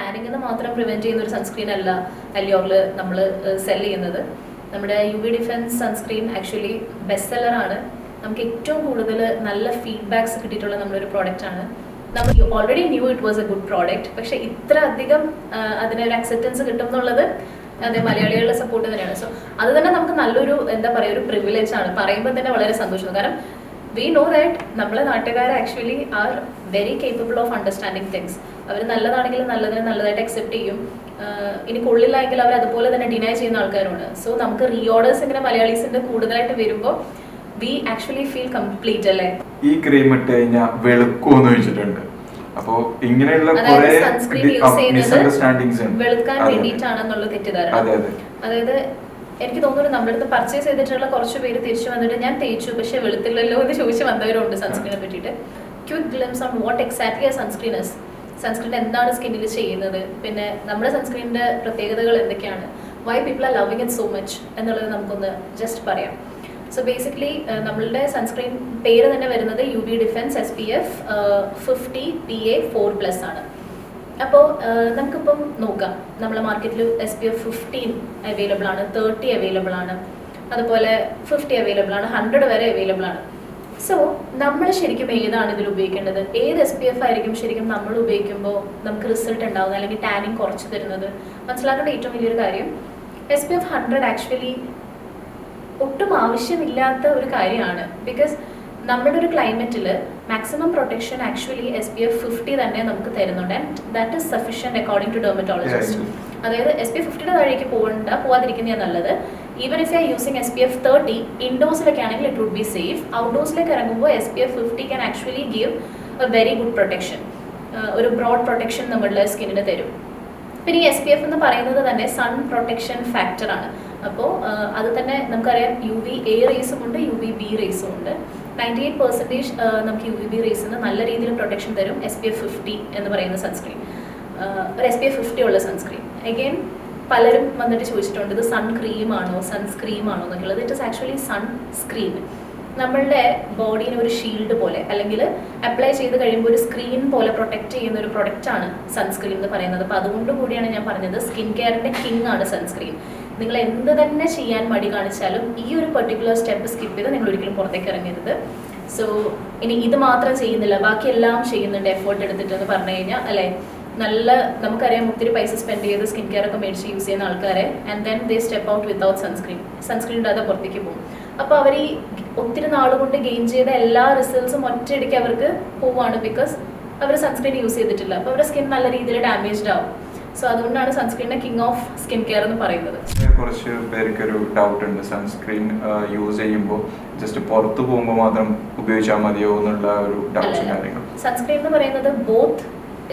ടാനിങ്ങിന് മാത്രം പ്രിവെന്റ് ചെയ്യുന്ന ഒരു സൺസ്ക്രീൻ അല്ല അലിയോറിൽ നമ്മൾ സെൽ ചെയ്യുന്നത്. നമ്മുടെ UV defence sunscreen actually best seller ആണ്. നമുക്ക് ഏറ്റവും കൂടുതൽ നല്ല ഫീഡ്ബാക്സ് കിട്ടിയിട്ടുള്ള നമ്മളൊരു പ്രോഡക്റ്റ് ആണ്. നമ്മൾ already new it was A good product. പക്ഷെ ഇത്ര അധികം അതിനൊരു അക്സെപ്റ്റൻസ് കിട്ടും എന്നുള്ളത് അതെ മലയാളികളുടെ സപ്പോർട്ട് തന്നെയാണ്. സോ അത് തന്നെ നമുക്ക് നല്ലൊരു എന്താ പറയുക ഒരു പ്രിവിലേജ് ആണ്. പറയുമ്പോൾ തന്നെ വളരെ സന്തോഷം. കാരണം വി നോ ദാറ്റ് നമ്മളെ നാട്ടുകാർ actually are very capable of understanding things. അവർ നല്ലതാണെങ്കിൽ നല്ലതിനെ നല്ലതായിട്ട് അക്സെപ്റ്റ് ചെയ്യും. ഇനി കൊള്ളില്ലെങ്കിൽ അവർ അതുപോലെ തന്നെ ഡിനൈ ചെയ്യുന്ന ആൾക്കാരുണ്ട്. സോ നമുക്ക് റീ ഓർഡേഴ്സ് ഇങ്ങനെ മലയാളീസിന്റെ കൂടുതലായിട്ട് വരുമ്പോൾ വി ആക്ച്വലി ഫീൽ കംപ്ലീറ്റ് അല്ലേ. ഈ ക്രീം ഇട്ട് കഴിഞ്ഞാൽ വെളുക്കുമെന്ന് വെച്ചിട്ടുണ്ട്. അപ്പോ ഇങ്ങനെയുള്ള വെളുക്കാൻ വേണ്ടിയിട്ടാണെന്നുള്ള തെറ്റിദ്ധാരണ. അതായത് എനിക്ക് തോന്നുന്നു നമ്മുടെ അടുത്ത് പർച്ചേസ് ചെയ്തിട്ടുള്ള കുറച്ച് പേര് തിരിച്ചു വന്നിട്ട് ഞാൻ തേച്ചു പക്ഷെ വെളുത്തില്ലല്ലോ എന്ന് ചോദിച്ചു വന്നവരുണ്ട് സൺസ്ക്രീനെ പറ്റിയിട്ട്. Quick glimpse on what exactly sunscreen is, sunscreen എന്താണ് സ്കിന്നിൽ ചെയ്യുന്നത്, പിന്നെ നമ്മുടെ സൺസ്ക്രീനിന്റെ പ്രത്യേകതകൾ എന്തൊക്കെയാണ്, why people are loving it so much എന്നുള്ളത് നമുക്കൊന്ന് ജസ്റ്റ് പറയാം. സോ ബേസിക്കലി നമ്മളുടെ സൺസ്ക്രീൻ പേര് തന്നെ വരുന്നത് UV ഡിഫൻസ് SPF 50 PA 4+ ആണ്. അപ്പോൾ നമുക്കിപ്പം നോക്കാം, നമ്മളെ മാർക്കറ്റിൽ SPF 15 അവൈലബിൾ ആണ്, 30 അവൈലബിൾ ആണ്, അതുപോലെ 50 അവൈലബിൾ ആണ്, 100 വരെ അവൈലബിൾ ആണ്. സോ നമ്മൾ ശരിക്കും ഏതാണ് ഇതിൽ ഉപയോഗിക്കേണ്ടത്, ഏത് SPF ആയിരിക്കും ശരിക്കും നമ്മൾ ഉപയോഗിക്കുമ്പോൾ നമുക്ക് റിസൾട്ട് ഉണ്ടാവുന്നത് അല്ലെങ്കിൽ ടാനിങ് കുറച്ച് തരുന്നത്? മനസ്സിലാക്കേണ്ട ഏറ്റവും വലിയൊരു കാര്യം SPF 100 ആക്ച്വലി ഒട്ടും ആവശ്യമില്ലാത്ത ഒരു കാര്യമാണ്. ബിക്കോസ് നമ്മുടെ ഒരു ക്ലൈമറ്റിൽ മാക്സിമം പ്രൊട്ടക്ഷൻ ആക്ച്വലി SPF 50 തന്നെ നമുക്ക് തരുന്നുണ്ട്. And that is sufficient according to dermatologist. അതായത് SPF 50 താഴേക്ക് പോവാതിരിക്കുന്നതാണ് നല്ലത്. Even if you are using SPF 30 ഇൻഡോഴ്സിലൊക്കെ ആണെങ്കിൽ ഇറ്റ് വുഡ് ബി സേഫ്. ഔട്ട്ഡോഴ്സിലേക്ക് ഇറങ്ങുമ്പോൾ SPF 50 can actually give a very good protection, ഒരു ബ്രോഡ് പ്രൊട്ടക്ഷൻ നമ്മളുടെ സ്കിന്നിന് തരും. പിന്നെ ഈ SPF എന്ന് പറയുന്നത് തന്നെ സൺ പ്രൊട്ടക്ഷൻ ഫാക്ടർ ആണ്. അപ്പോൾ അത് തന്നെ നമുക്കറിയാം UVA റേസും ഉണ്ട്, UVB റേസും ഉണ്ട്. 98% നമുക്ക് UVB റേസിന് നല്ല രീതിയിൽ പ്രൊട്ടക്ഷൻ തരും SPF 50 എന്ന് പറയുന്ന സൺസ്ക്രീൻ, ഒരു SPF 50 ഉള്ള സൺസ്ക്രീൻ. അഗെയിൻ പലരും വന്നിട്ട് ചോദിച്ചിട്ടുണ്ട് ഇത് സൺ ക്രീമാണോ സൺസ്ക്രീമാണോ എന്നൊക്കെയുള്ളത്. It is actually sunscreen. നമ്മളുടെ ബോഡീനെ ഒരു ഷീൽഡ് പോലെ അല്ലെങ്കിൽ അപ്ലൈ ചെയ്ത് കഴിയുമ്പോൾ ഒരു സ്ക്രീൻ പോലെ പ്രൊട്ടക്റ്റ് ചെയ്യുന്ന ഒരു പ്രൊഡക്റ്റാണ് സൺസ്ക്രീൻ എന്ന് പറയുന്നത്. അപ്പോൾ അതുകൊണ്ട് കൂടിയാണ് ഞാൻ പറഞ്ഞത് സ്കിൻ കെയറിൻ്റെ കിങ് ആണ് സൺസ്ക്രീൻ. നിങ്ങൾ എന്ത് തന്നെ ചെയ്യാൻ മടി കാണിച്ചാലും ഈ ഒരു പെർട്ടിക്കുലർ സ്റ്റെപ്പ് സ്കിപ്പ് ചെയ്ത് നിങ്ങൾ ഒരിക്കലും പുറത്തേക്ക് ഇറങ്ങരുത്. സോ ഇനി ഇത് മാത്രം ചെയ്യുന്നില്ല ബാക്കിയെല്ലാം ചെയ്യുന്നുണ്ട് എഫേർട്ട് എടുത്തിട്ട് എന്ന് പറഞ്ഞു കഴിഞ്ഞാൽ അല്ലേ, നല്ല നമുക്കറിയാം ഒത്തിരി പൈസ സ്പെൻഡ് ചെയ്ത് സ്കിൻ കെയർ ഒക്കെ മേടിച്ച് യൂസ് ചെയ്യുന്ന ആൾക്കാരെ and then they step out without sunscreen ഇടാതെ പുറത്തേക്ക് പോകും. അപ്പോൾ അവർ ഈ ഒത്തിരി നാളുകൊണ്ട് ഗെയിൻ ചെയ്ത എല്ലാ റിസൾട്ട്സും ഒറ്റയടിക്ക് അവർക്ക് പോവാണ്. ബിക്കോസ് അവർ സൺസ്ക്രീൻ യൂസ് ചെയ്തിട്ടില്ല. അപ്പോൾ അവരുടെ സ്കിൻ നല്ല രീതിയിൽ ഡാമേജ്ഡ് ആവും. സോ അതുകൊണ്ടാണ് സൺസ്ക്രീനെ കിങ് ഓഫ് സ്കിൻ കെയർ എന്ന് പറയുന്നത്. കുറച്ച് പേർക്ക് ഒരു ഡൗട്ട് ഉണ്ട്, സൺസ്ക്രീൻ യൂസ് ചെയ്യുമ്പോൾ ജസ്റ്റ് പുറത്ത് പോകുമ്പോൾ മാത്രം ഉപയോഗിച്ചാൽ മതിയോ എന്നുള്ള ഒരു ഡൗട്ട്സും കാര്യങ്ങളും. സൺസ്ക്രീൻ എന്ന് പറയുന്നത് both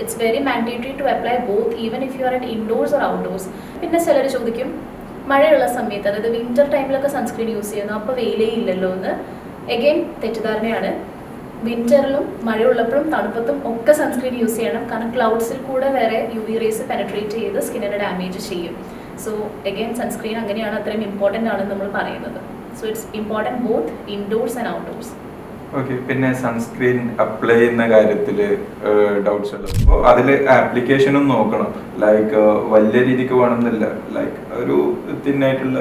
it's very mandatory to apply both even if you are at indoors or outdoors. പിന്നെ ചിലർ ചോദിക്കും മഴയുള്ള സമയത്ത് അതായത് വിന്റർ ടൈമിലൊക്കെ സൺസ്ക്രീൻ യൂസ് ചെയ്യുന്നു അപ്പോൾ വെയിലേ ഇല്ലല്ലോ എന്ന്. എഗെയിൻ തെറ്റിദ്ധാരണയാണ്. വിന്ററിലും മഴയുള്ളപ്പോഴും തണുപ്പത്തും ഒക്കെ സൺസ്ക്രീൻ യൂസ് ചെയ്യണം. കാരണം ക്ലൗഡ്സിൽ കൂടെ വേറെ UV റേസ് പെനട്രേറ്റ് ചെയ്ത് സ്കിന്നിനെ ഡാമേജ് ചെയ്യും. സോ എഗെയിൻ സൺസ്ക്രീൻ അങ്ങനെയാണ്, അത്രയും ഇമ്പോർട്ടൻ്റ് ആണെന്ന് നമ്മൾ പറയുന്നത്. So it's important both indoors and outdoors. Okay, പിന്നെ സൺസ്ക്രീൻ അപ്ലൈ ചെയ്യുന്ന കാര്യത്തിൽ ഡൗട്ട്സ് ഉള്ളത്. അപ്പോൾ അതിൽ ആപ്ലിക്കേഷനും നോക്കണം. ലൈക്ക് വലിയ രീതിക്ക് വേണമെന്നില്ല, ലൈക്ക് ഒരു തിന്നായിട്ടുള്ള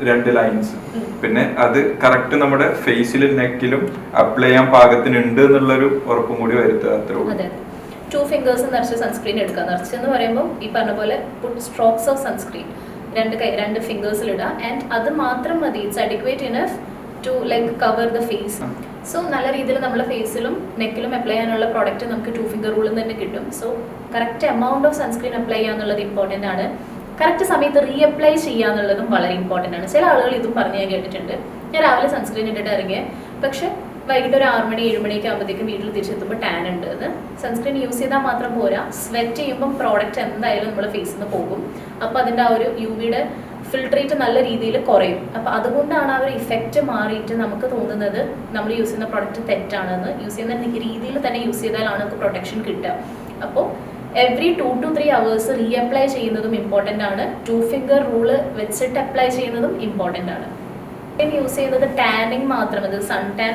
2 ലൈൻസ്. പിന്നെ അത് കറക്റ്റ് നമ്മുടെ ഫേസിലും നെക്കിലും അപ്ലൈ ചെയ്യാൻ പാകത്തിനുണ്ട് എന്നുള്ളൊരു ഉറപ്പും കൂടി വരുത്തുക. അത്രേ ഉള്ളൂ. 2 ഫിംഗേഴ്സ് നിറച്ച് സൺസ്ക്രീൻ എടുക്കുക. നിറച്ചെന്ന് പറയുമ്പോൾ ഈ പറഞ്ഞ പോലെ പുട്ട് സ്ട്രോക്സ് ഓഫ് സൺസ്ക്രീൻ 2 ഫിംഗേഴ്സിൽ ഇടുക. ആൻഡ് അത് മാത്രം മതി. It's adequate enough to like cover the face. So നല്ല രീതിയിൽ നമ്മുടെ ഫേസിലും നെക്കിലും അപ്ലൈ ചെയ്യാനുള്ള പ്രോഡക്റ്റ് നമുക്ക് 2 ഫിംഗർ റൂളിൽ തന്നെ കിട്ടും. So correct amount of sunscreen apply ചെയ്യുക എന്നുള്ളത് ഇമ്പോർട്ടൻ്റ് ആണ്. കറക്റ്റ് സമയത്ത് റീഅപ്ലൈ ചെയ്യുക എന്നുള്ളതും വളരെ ഇമ്പോർട്ടൻ്റ് ആണ്. ചില ആളുകൾ ഇതും പറഞ്ഞ് ഞാൻ കേട്ടിട്ടുണ്ട്, ഞാൻ രാവിലെ സൺസ്ക്രീൻ ഇട്ടിട്ട് ഇറങ്ങിയ പക്ഷെ വൈകിട്ട് ഒരു 6 മണി 7 മണിയൊക്കെ ആകുമ്പോഴത്തേക്കും വീട്ടിൽ തിരിച്ചെത്തുമ്പോൾ ടാൻ ഉണ്ട്. അത് സൺസ്ക്രീൻ യൂസ് ചെയ്താൽ മാത്രം പോരാ, സ്വെറ്റ് ചെയ്യുമ്പം പ്രോഡക്റ്റ് എന്തായാലും നമ്മുടെ ഫേസിൽ നിന്ന് പോകും. അപ്പോൾ അതിൻ്റെ ആ ഒരു UVയുടെ ഫിൽട്രേറ്റ് നല്ല രീതിയിൽ കുറയും. അപ്പോൾ അതുകൊണ്ടാണ് ആ ഒരു ഇഫക്റ്റ് മാറിയിട്ട് നമുക്ക് തോന്നുന്നത് നമ്മൾ യൂസ് ചെയ്യുന്ന പ്രോഡക്റ്റ് തെറ്റാണെന്ന്. യൂസ് ചെയ്യുന്ന രീതിയിൽ തന്നെ യൂസ് ചെയ്താലാണ് നമുക്ക് പ്രൊട്ടക്ഷൻ കിട്ടുക. അപ്പോൾ എവറി 2 to 3 hours റീഅപ്ലൈ ചെയ്യുന്നതും ഇമ്പോർട്ടൻ്റ് ആണ്. 2 ഫിംഗർ റൂള് വെച്ചിട്ട് അപ്ലൈ ചെയ്യുന്നതും ഇമ്പോർട്ടൻ്റ് ആണ്. യൂസ് ചെയ്യുന്നത് ടാനിങ് മാത്രം, അത് സൺ ടാൻ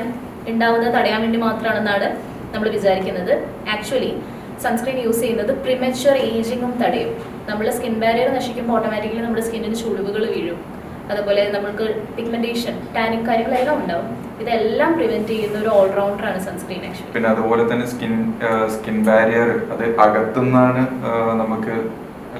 ഉണ്ടാവുന്നത് തടയാൻ വേണ്ടി മാത്രമാണെന്നാണ് നമ്മൾ വിചാരിക്കുന്നത്. ആക്ച്വലി സൺസ്ക്രീൻ യൂസ് ചെയ്യുന്നത് പ്രിമച്വർ ഏജിങ്ങും തടയും. നമ്മൾ സ്കിൻ ബാരിയർ നശിക്കുമ്പോൾ ഓട്ടോമാറ്റിക്കലി നമ്മുടെ സ്കിന്നിന് ചുളിവുകൾ വീഴും. അതുപോലെ നമുക്ക് പിഗ്മെന്റേഷൻ, ടാനിക് കാര്യങ്ങളെല്ലാം ഉണ്ടാവും. ഇതെല്ലാം പ്രിവെന്റ് ചെയ്യുന്ന ഒരു ഓൾറൗണ്ടറാണ് സൺസ്ക്രീൻ ആക്ച്വലി. പിന്നെ അതുപോലെ തന്നെ സ്കിൻ ബാരിയർ അത് അകത്തുനിന്നാണ് നമുക്ക്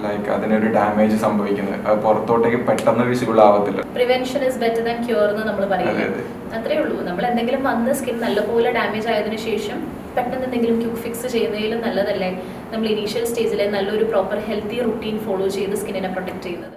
ലൈക്ക് അതിനൊരു ഡാമേജ് സംഭവിക്കുന്നത്. അത് പുറത്തോട്ടേക്ക് പെട്ടെന്ന് വിസിബിൾ ആവത്തില്ല. Prevention is better than cure എന്ന് നമ്മൾ പറയുന്നത് അത്രേ ഉള്ളൂ. നമ്മൾ എന്തെങ്കിലും വന്ന് സ്കിൻ നല്ലപോലെ ഡാമേജ് ആയതിനു ശേഷം പെട്ടെന്ന് എന്തെങ്കിലും ക്വിക്ക് ഫിക്സ് ചെയ്യുന്നതിലും നല്ലതല്ലേ നമ്മൾ ഇനീഷ്യൽ സ്റ്റേജിലെ നല്ലൊരു പ്രോപ്പർ ഹെൽത്തി റുട്ടീൻ ഫോളോ ചെയ്ത് സ്കിന്നിനെ പ്രൊട്ടക്ട് ചെയ്യുന്നത്.